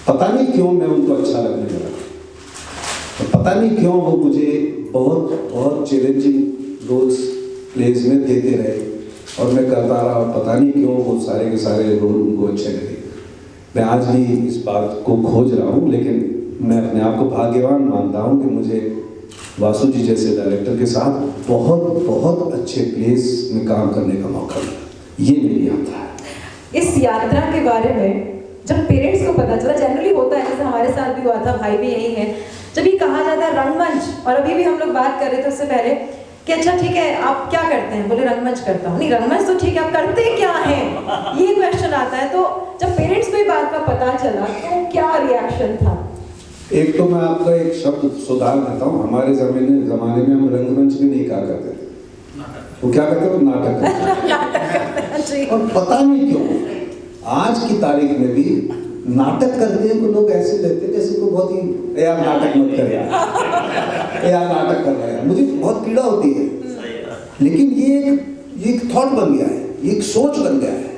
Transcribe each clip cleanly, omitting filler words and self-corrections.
पता नहीं क्यों मैं उनको अच्छा लगने लगा, तो पता नहीं क्यों वो मुझे बहुत बहुत चैलेंजिंग रोल्स प्लेज में देते रहे और मैं करता रहा, और पता नहीं क्यों वो सारे के सारे रोल उनको अच्छे लगे। मैं आज भी इस बात को खोज रहा हूँ, लेकिन मैं अपने आप को भाग्यवान मानता हूँ कि मुझे वासु जी जैसे डायरेक्टर के साथ बहुत बहुत अच्छे प्लेस में काम करने का मौका मिला। ये मेरी यात्रा है। इस यात्रा के बारे में जब पेरेंट्स को पता चला, जनरली होता है, जैसे हमारे साथ भी हुआ था, भाई भी यही है, जब ये कहा जाता है रंगमंच, और अभी भी हम लोग बात कर रहे थे उससे पहले कि अच्छा ठीक है आप क्या करते हैं, बोले रंगमंच करता हूँ। नहीं रंगमंच तो ठीक है, आप करते क्या हैं, ये क्वेश्चन आता है। तो जब पेरेंट्स को ये बात का पता चला तो क्या रिएक्शन था? एक तो मैं आपका एक शब्द सुधार देता हूँ, हमारे जमाने में हम रंगमंच भी नहीं कहा करते थे, वो क्या करते थे, नाटक करते। और पता नहीं क्यों आज की तारीख में भी नाटक करते हैं तो लोग ऐसे लेते हैं जैसे को बहुत ही यार नाटक मत कर यार, यार नाटक कर रहा है। मुझे बहुत पीड़ा होती है, लेकिन ये एक थॉट बन गया है, ये एक सोच बन गया है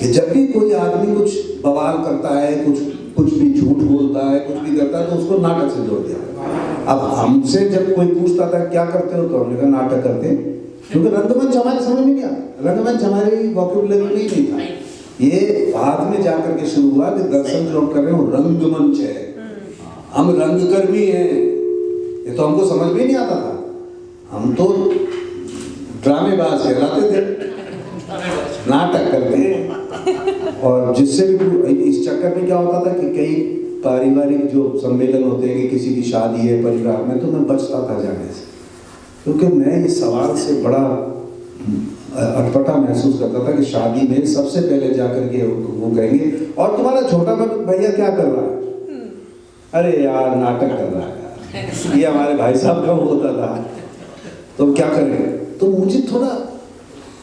कि जब भी कोई आदमी कुछ बवाल करता है, कुछ भी झूठ बोलता है, कुछ भी करता है, तो उसको नाटक से जोड़ दिया। अब हमसे जब कोई पूछता था क्या करते हो, तो हमने कहा नाटक करते हैं, क्योंकि रंगमंच हमारे समझ में नहीं आता, रंगमंच हमारे वोकैबुलरी में ही नहीं था। ये बाद में जाकर के शुरू हुआ कि दर्शन जो कर रहे हो रंगमंच है, हम रंगकर्मी हैं, ये तो हमको समझ में नहीं आता था। हम तो ड्रामेबाज कहलाते थे, नाटक करते। और जिससे भी इस चक्कर में क्या होता था कि कई पारिवारिक जो सम्मेलन होते हैं कि किसी की शादी है परिवार में, तो मैं बचता था जाने से, क्योंकि मैं इस सवाल से बड़ा अटपटा महसूस करता था कि शादी में सबसे पहले जाकर के वो कहेंगे और तुम्हारा छोटा भैया क्या कर रहा है, अरे यार नाटक कर रहा है, ये हमारे भाई साहब का होता था, तो क्या करें। तो मुझे थोड़ा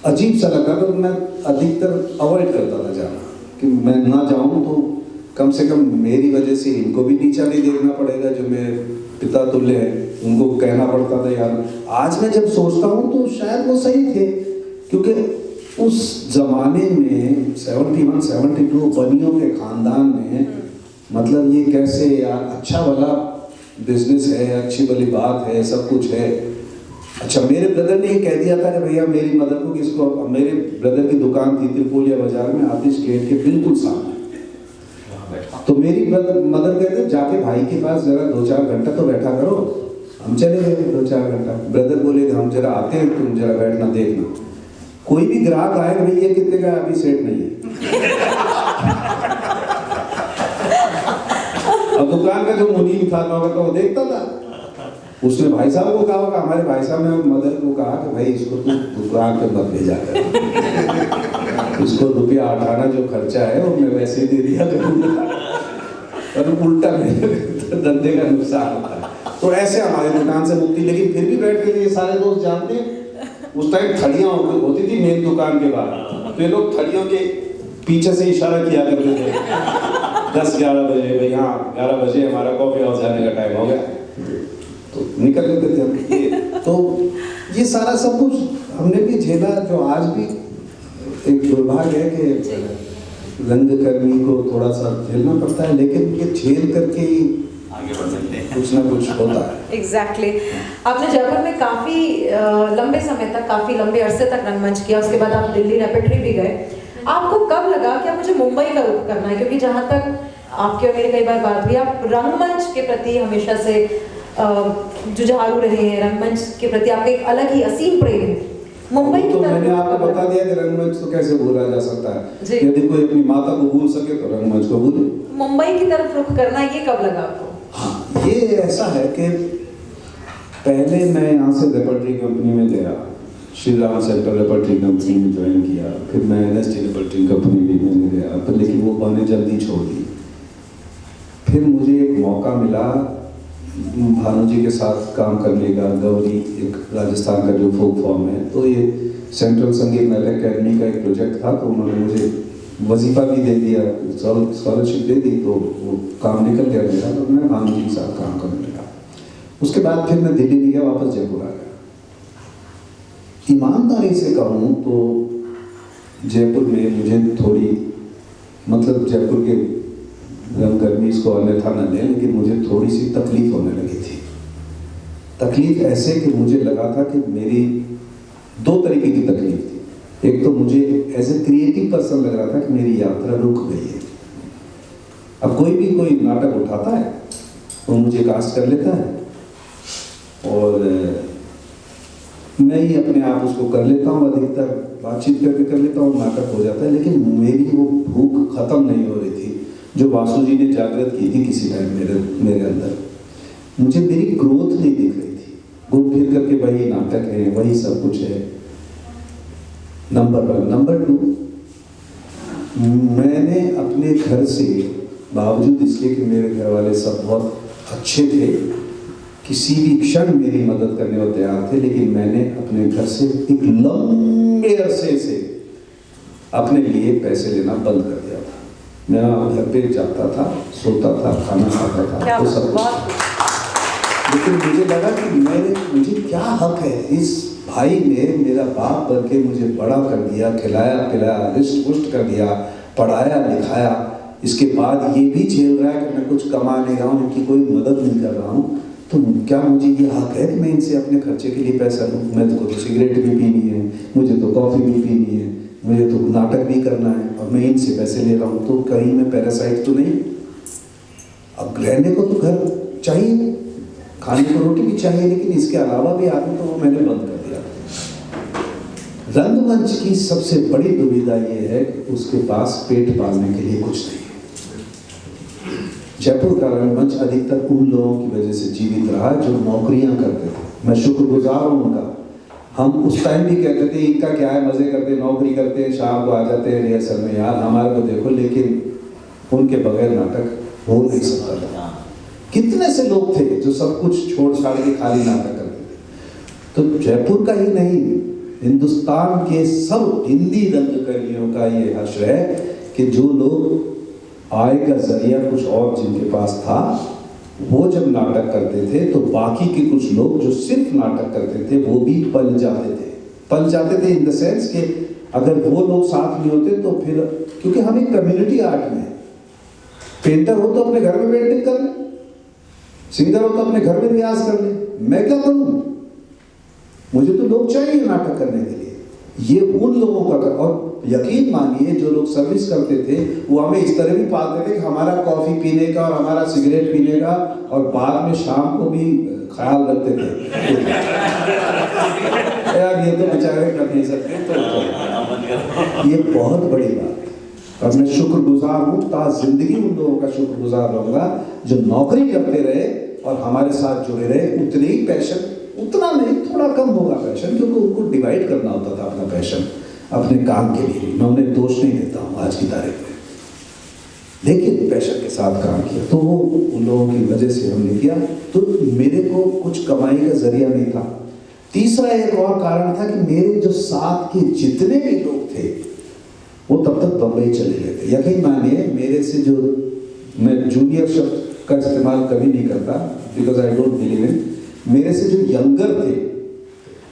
अजीब सा लगा, तो मैं अधिकतर अवॉइड करता था जाना, कि मैं ना जाऊं तो कम से कम मेरी वजह से इनको भी नीचा नहीं देखना पड़ेगा, जो मेरे पिता तुल्य है, उनको कहना पड़ता था यार। आज मैं जब सोचता हूँ तो शायद वो सही थे, क्योंकि उस जमाने में 71-72 बनियों के खानदान में, मतलब ये कैसे यार अच्छा वाला बिजनेस है, अच्छी वाली बात है, सब कुछ है। अच्छा मेरे ब्रदर ने ये कह दिया था कि भैया मेरी मदर को किसको, मेरे ब्रदर की दुकान थी त्रिपोलिया बाजार में, आतिश गेट के बिल्कुल सामने। तो मेरी मदर कहते जाके भाई के पास जरा 2-4 घंटा तो बैठा करो। हम चले गए 2-4 घंटा, ब्रदर बोले हम जरा आते हैं, तुम जरा बैठना देखना। कोई भी ग्राहक आए भाई ये कितने का, अभी सेट नहीं है। अब दुकान का जो मुनीम था तो वो देखता था, उसने भाई साहब को कहा होगा, हमारे भाई साहब ने मदर को कहा कि भाई इसको तू दुकान पे मत भेजा कर, इसको रुपया 18 जो खर्चा है वो मैं वैसे ही दे दिया करूँगा, और उल्टा मेरे धंधे का नुकसान होता है। तो ऐसे हमारे दुकान से मुक्ति, लेकिन फिर भी बैठ के ये सारे दोस्त जानते हैं उस टाइम थड़ियाँ होती थी मेन दुकान के बाहर, तो ये लोग थड़ियों के पीछे से इशारा किया करते थे 10-11 बजे, भाई हाँ 11 बजे हमारा कॉफी हाउस जाने का टाइम हो गया, तो निकल लेते थे हम। तो ये सारा सब कुछ हमने भी झेला, जो आज भी एक दुर्भाग्य है कि रंगकर्मी को थोड़ा सा झेलना पड़ता है, लेकिन ये झेल करके ही आगे बढ़ सकते हैं, कुछ ना कुछ होता है। एग्जैक्टली। आपने जयपुर में काफी लंबे समय तक, काफी लंबे अरसे तक रंगमंच किया, उसके बाद आप दिल्ली रेपेटरी भी गए। आपको कब लगा कि मुझे मुंबई का रुख करना है? क्योंकि जहाँ तक आपके और मेरी कई बार बात हुई, आप रंगमंच के प्रति हमेशा से जुझारू रहे हैं, रंगमंच के प्रति आपका एक अलग ही असीम प्रेम है। मुंबई की तो तरफ मैंने आपको बता दिया कि रंगमंच तो कैसे भूला जा सकता है, यदि कोई अपनी माता को भूल सके तो रंगमंच को भूले। मुंबई की तरफ रुख करना ये कब लगा आपको? हाँ, ये ऐसा है कि पहले मैं यहाँ से रेपर्टरी कंपनी में गया, Shri Ram centre repertory company में ज्वाइन किया, फिर मैं NST रेपर्टरी कंपनी भी में गया, पर लेकिन वो मैंने जल्दी छोड़ दी। फिर मुझे एक मौका मिला भानु जी के साथ काम करने का, गौरी एक राजस्थान का जो फोक फॉर्म है, तो ये सेंट्रल संगीत नाटक अकेडमी का एक प्रोजेक्ट था, तो उन्होंने मुझे वजीफा भी दे दिया, स्कॉलरशिप दे दी, तो वो काम निकल गया मेरा, तो मैं भानु जी के साथ काम करने लगा। उसके बाद फिर मैं दिल्ली नहीं गया, वापस जयपुर आ गया। ईमानदारी से कहूँ तो जयपुर में मुझे थोड़ी, मतलब जयपुर के रंगकर्मी कभी इसको अन्यथा न लें, लेकिन मुझे थोड़ी सी तकलीफ होने लगी थी। तकलीफ ऐसे कि मुझे लगा था कि मेरी दो तरीके की तकलीफ थी। एक तो मुझे एज ए क्रिएटिव पर्सन लग रहा था कि मेरी यात्रा रुक गई है। अब कोई भी कोई नाटक उठाता है वो मुझे कास्ट कर लेता है और मैं ही अपने आप उसको कर लेता हूँ, अधिकतर बातचीत करके कर लेता हूँ, नाटक हो जाता है। लेकिन मेरी वो भूख खत्म नहीं हो रही थी जो वासु जी ने जागृत की थी किसी टाइम मेरे अंदर। मुझे मेरी ग्रोथ नहीं दिख रही थी। घूम फिर करके वही नाटक है, वही सब कुछ है। नंबर 1। नंबर 2, मैंने अपने घर से, बावजूद इसके कि मेरे घर वाले सब बहुत अच्छे थे, किसी भी क्षण मेरी मदद करने को तैयार थे, लेकिन मैंने अपने घर से एक लंबे अरसे से अपने लिए पैसे लेना बंद कर दिया था। मैं घर पे जाता था, सोता था, खाना खाता था, वो सब कुछ। लेकिन मुझे लगा कि मुझे क्या हक है, इस भाई ने मेरा बाप बन के मुझे बड़ा कर दिया, खिलाया पिलाया, रिष्ट पुष्ट कर दिया, पढ़ाया लिखाया, इसके बाद ये भी झेल रहा है कि मैं कुछ कमा नहीं रहा हूँ, इनकी कोई मदद नहीं कर रहा हूँ, तो क्या मुझे ये हक है कि मैं इनसे अपने खर्चे के लिए पैसा लूँ? मैं तो सिगरेट भी पीनी है, मुझे तो कॉफ़ी भी पीनी है, मुझे तो नाटक भी करना है, और मैं इनसे पैसे ले रहा हूँ, तो कहीं मैं पैरासाइट तो नहीं? अब रहने को तो घर चाहिए, खाने को रोटी भी चाहिए, लेकिन इसके अलावा भी आदमी, तो वो मैंने बंद कर दिया। रंगमंच की सबसे बड़ी दुविधा ये है कि उसके पास पेट पालने के लिए कुछ नहीं है। जयपुर का रंगमंच अधिकतर उन लोगों की वजह से जीवित रहा जो नौकरियां करते थे। मैं शुक्रगुजार हूँ उनका। हम उस टाइम भी कहते थे इनका क्या है, मजे करते, नौकरी करते, शाम को आ जाते हैं रिहर्सल में, यार हमारे को देखो, लेकिन उनके बगैर नाटक हो नहीं सकता था। कितने से लोग थे जो सब कुछ छोड़ छाड़ के खाली नाटक करते थे। तो जयपुर का ही नहीं, हिंदुस्तान के सब हिंदी रंगकर्मियों का ये हश्र है कि जो लोग आय का जरिया कुछ और जिनके पास था, वो जब नाटक करते थे तो बाकी के कुछ लोग जो सिर्फ नाटक करते थे वो भी पल जाते थे। पल जाते थे इन द सेंस कि अगर वो लोग साथ नहीं होते तो फिर, क्योंकि हम एक कम्युनिटी आर्ट में, पेंटर हो तो अपने घर में पेंटिंग कर ले, सिंगर हो तो अपने घर में रियाज कर ले, मैं क्या करूं? मुझे तो लोग चाहिए नाटक करने के लिए। ये उन लोगों का, और यकीन मानिए जो लोग सर्विस करते थे वो हमें इस तरह भी पालते थे कि हमारा कॉफी पीने का और हमारा सिगरेट पीने का और बाद में शाम को भी ख्याल रखते थे। यार ये तो बेचारे कर नहीं सकते, तो ये बहुत बड़ी बात है। और मैं शुक्रगुजार हूँ, ता जिंदगी उन लोगों का शुक्रगुजार रहूंगा जो नौकरी करते रहे और हमारे साथ जुड़े रहे। उतने ही पैशन, उतना नहीं, थोड़ा कम होगा पैशन, क्योंकि उनको डिवाइड करना होता था अपना पैशन अपने काम के लिए। मैं उन्हें दोष नहीं देता हूँ आज की तारीख में, लेकिन पैशन के साथ काम किया, तो वो उन लोगों की वजह से हमने किया। तो मेरे को कुछ कमाई का जरिया नहीं था। तीसरा एक और कारण था कि मेरे जो साथ के जितने भी लोग थे वो तब तक बम्बई चले गए थे। यकीन मानिए, मेरे से जो, मैं जूनियर शब्द का इस्तेमाल कभी नहीं करता because I don't believe in, मेरे से जो यंगर थे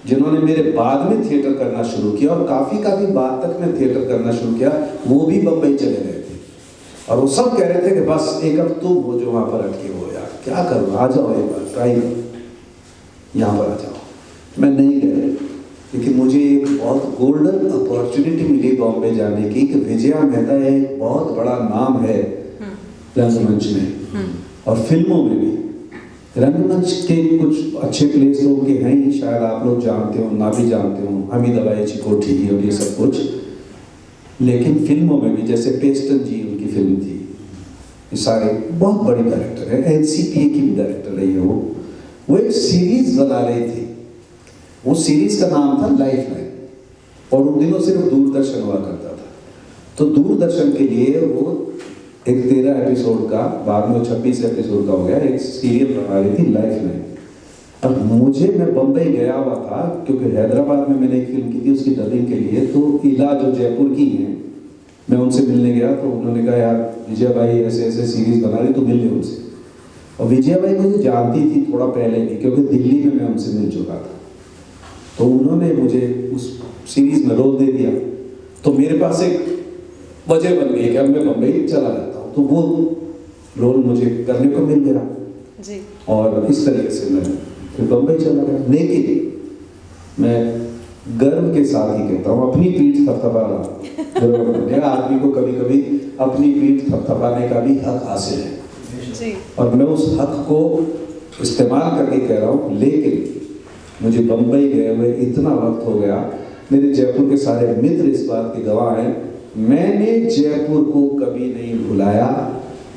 जिन्होंने मेरे बाद में थिएटर करना शुरू किया और काफ़ी बाद तक मैं थिएटर करना शुरू किया, वो भी बम्बई चले गए थे। और वो सब कह रहे थे कि बस एक अब तुम हो जो वहाँ पर अटके हो, यार क्या करो, आ जाओ एक बार ट्राई यहाँ पर आ जाओ। मैं नहीं गया, लेकिन मुझे एक बहुत गोल्डन अपॉर्चुनिटी मिली बॉम्बे जाने की कि विजया मेहता एक बहुत बड़ा नाम है रंगमंच में और फिल्मों में भी। रंगमंच के कुछ अच्छे प्लेस तो उनके हैं ही, शायद आप लोग जानते हो, ना भी जानते हो, हमीद अबाई चिकोठी और ये सब कुछ। लेकिन फिल्मों में भी, जैसे पेस्टन जी उनकी फिल्म थी, ये सारे बहुत बड़े डायरेक्टर हैं, एनसीपीए की भी डायरेक्टर रही है वो एक सीरीज बना रहे थे। वो सीरीज का नाम था लाइफ लाइन, और उन दिनों सिर्फ दूरदर्शन हुआ करता था। तो दूरदर्शन के लिए वो एक 13 एपिसोड का, बाद में 26 एपिसोड का हो गया, एक सीरियल बना रही थी लाइफ लाइन। अब मैं बम्बई गया हुआ था क्योंकि हैदराबाद में मैंने एक फिल्म की थी उसकी डबिंग के लिए। तो इला जो जयपुर की हैं, मैं उनसे मिलने गया तो उन्होंने कहा यार विजय भाई ऐसे ऐसे सीरीज बना रही, तो मिल ले उनसे। और विजय भाई मुझे जानती थी थोड़ा पहले भी, क्योंकि दिल्ली में मैं उनसे मिल चुका था। तो उन्होंने मुझे उस सीरीज में रोल दे दिया, तो मेरे पास एक वजह बन गई कि अब मैं बम्बई चला जाता हूँ। तो वो रोल मुझे करने को मिल गया जी। और इस तरीके से मैं फिर बम्बई चला गया। लेकिन मैं गर्व के साथ ही कहता हूँ, अपनी पीठ थपथपा रहा आदमी को कभी कभी अपनी पीठ थपथपाने का भी हक हासिल है जी। और मैं उस हक को इस्तेमाल करके कह रहा हूँ। लेकिन मुझे बम्बई गए हुए इतना वक्त हो गया, मेरे जयपुर के सारे मित्र इस बात के गवाह हैं, मैंने जयपुर को कभी नहीं भुलाया।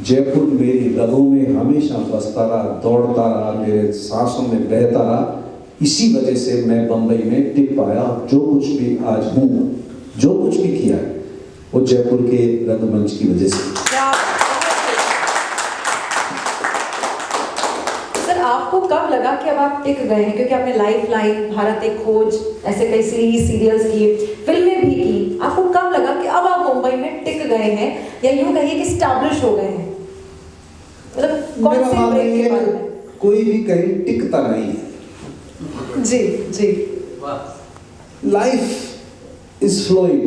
जयपुर मेरी रगों में हमेशा बसता रहा, दौड़ता रहा, मेरे सांसों में बहता रहा। इसी वजह से मैं बम्बई में टिक पाया। जो कुछ भी आज हूँ, जो कुछ भी किया है, वो जयपुर के रंगमंच की वजह से। सर, आपको कब लगा कि अब आप टिक गए हैं? क्योंकि आपने लाइफ लाइन, भारत एक खोज, ऐसे कई सीरीज किए, फिल्में भी की। आपको कब लगा कि अब आप मुंबई में टिक गए हैं, या यूं कहिए कि स्टैब्लिश हो गए हैं? मतलब कौन से ब्रेक के बाद में? कोई भी कहीं टिकता नहीं है। जी जी। लाइफ इज फ्लोइंग,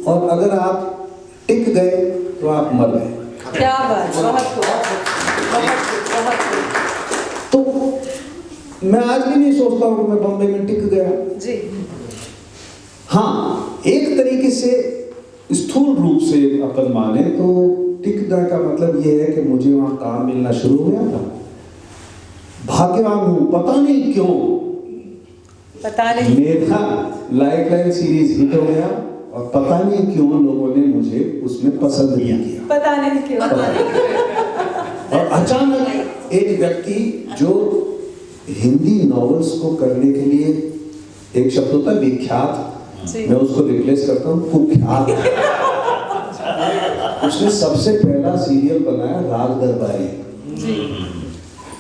और अगर आप टिक गए तो आप मर गए। क्या बात, बहुत बहुत। तो मैं आज भी नहीं सोचता हूँ कि मैं बम्बई में टिक गया जी। हाँ, एक तरीके से स्थूल रूप से अपन माने तो टिकने का मतलब ये है कि मुझे वहां काम मिलना शुरू हो गया था। भाग्यवान हूँ, पता नहीं क्यों पता नहीं, मेरा लाइफ लाइन सीरीज हिट हो गया और पता नहीं क्यों लोगों ने मुझे उसमें पसंद नहीं किया। पता नहीं क्यों। और अचानक एक व्यक्ति जो हिंदी नॉवेल्स को करने के लिए, एक शब्द होता है विख्यात, मैं उसको रिप्लेस करता हूँ कुख्यात। उसने सबसे पहला सीरियल बनाया राग दरबारी,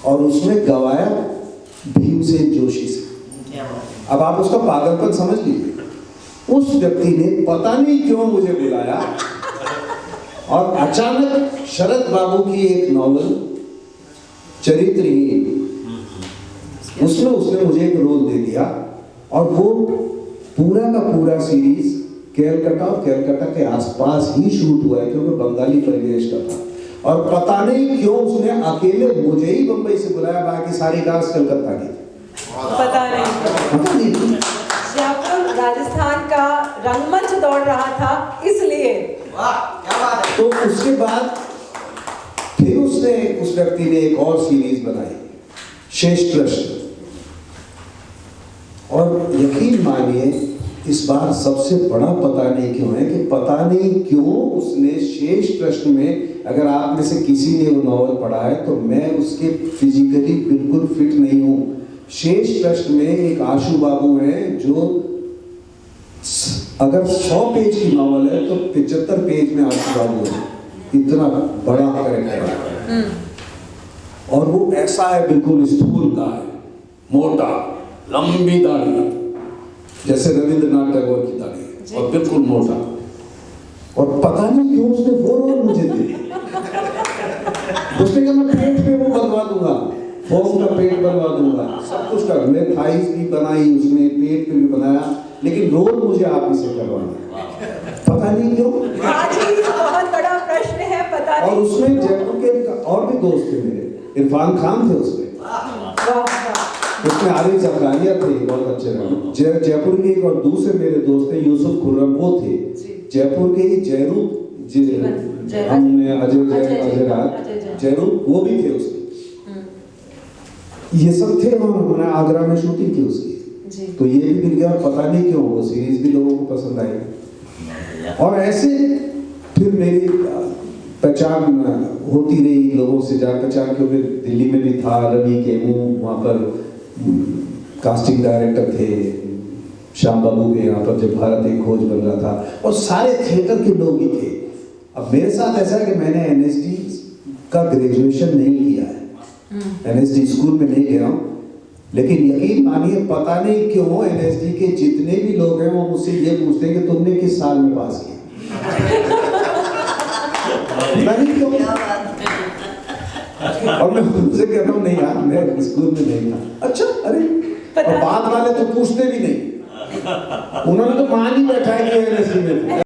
और उसमें गवाया भीमसेन जोशी से। अब आप उसका पागलपन समझ लीजिए। उस व्यक्ति ने पता नहीं क्यों मुझे बुलाया, और अचानक शरद बाबू की एक नॉवल चरित्रहीन, उसमें उसने मुझे एक रोल दे दिया, और वो पूरा का पूरा सीरीज कैलकाटा और कैलकाटा के आसपास ही शूट हुआ है, क्योंकि बंगाली परिवेश का था। और पता नहीं क्यों उसने अकेले मुझे ही बंबई से बुलाया, बाकी सारी कास्ट कलकत्ता की। पता नहीं। जयपुर राजस्थान का रंगमंच दौड़ रहा था, इसलिए। वाह, क्या बात है। तो उसके बाद फिर उस व्यक्ति ने एक और सीरीज बनाई, शेष कृष्ण। और यकीन मानिए, इस बार सबसे बड़ा पता नहीं क्यों है कि पता नहीं क्यों उसने शेष प्रश्न में, अगर आप में से किसी ने वो नॉवल पढ़ा है तो मैं उसके फिजिकली बिल्कुल फिट नहीं हूँ। शेष प्रश्न में एक आशु बाबू हैं जो अगर 100 पेज की नॉवल है तो 75 पेज में आशु बाबू है। इतना बड़ा कैरेक्टर है, और वो ऐसा है, बिल्कुल स्थूल का है, मोटा, लंबी दाढ़ी, जैसे रविंद्रनाथ टैगोर की दाढ़ी है, और बिल्कुल मोटा। और पता नहीं क्यों उसने वो रोल मुझे दे दिया। उसने कहा मैं पेट पे वो बनवा दूंगा, फॉर्म का पेट बनवा दूंगा, सब कुछ कर। मैं थाइस भी बनाई उसने, पेट पे भी बनाया, लेकिन रोल मुझे आप ही से करवाना। पता नहीं क्यों। बहुत बड़ा प्रश्न है, पता नहीं। और उसमें जयपुर के और भी दोस्त थे मेरे, इरफान खान थे उसमें, उसमें आरिफ जफरानिया थे, बहुत अच्छे रहे। जयपुर के एक और दूसरे मेरे दोस्त थे, यूसुफ खुर्रम, वो थे। जयपुर के ही जयरूप, हमने अजय राज जयरूप, वो भी थे उसमें। ये सब थे, और हमने आगरा में शूटिंग की उसकी, तो ये भी मिल गया। और पता नहीं क्यों वो सीरीज भी लोगों को पसंद आई, और ऐसे फिर मेरी पहचान होती रही लोगों से, जान पहचान, क्योंकि दिल्ली में भी था रवि केमू, वहाँ पर कास्टिंग डायरेक्टर थे, श्याम बाबू के यहाँ पर जब भारत एक खोज बन रहा था, और सारे थिएटर के लोग ही थे। अब मेरे साथ ऐसा है कि मैंने एनएसडी का ग्रेजुएशन नहीं किया है, एनएसडी स्कूल में नहीं गया हूँ, लेकिन यकीन मानिए पता नहीं क्यों एनएसडी के जितने भी लोग हैं वो मुझसे ये पूछते हैं कि तुमने किस साल में पास किया। नहीं क्यों? और मैं उनसे कहता हूँ नहीं यार, मैं स्कूल में नहीं था। अच्छा, अरे, और बाद वाले तो पूछते भी नहीं, उन्होंने तो मान ही बैठा है कि एनएसडी में।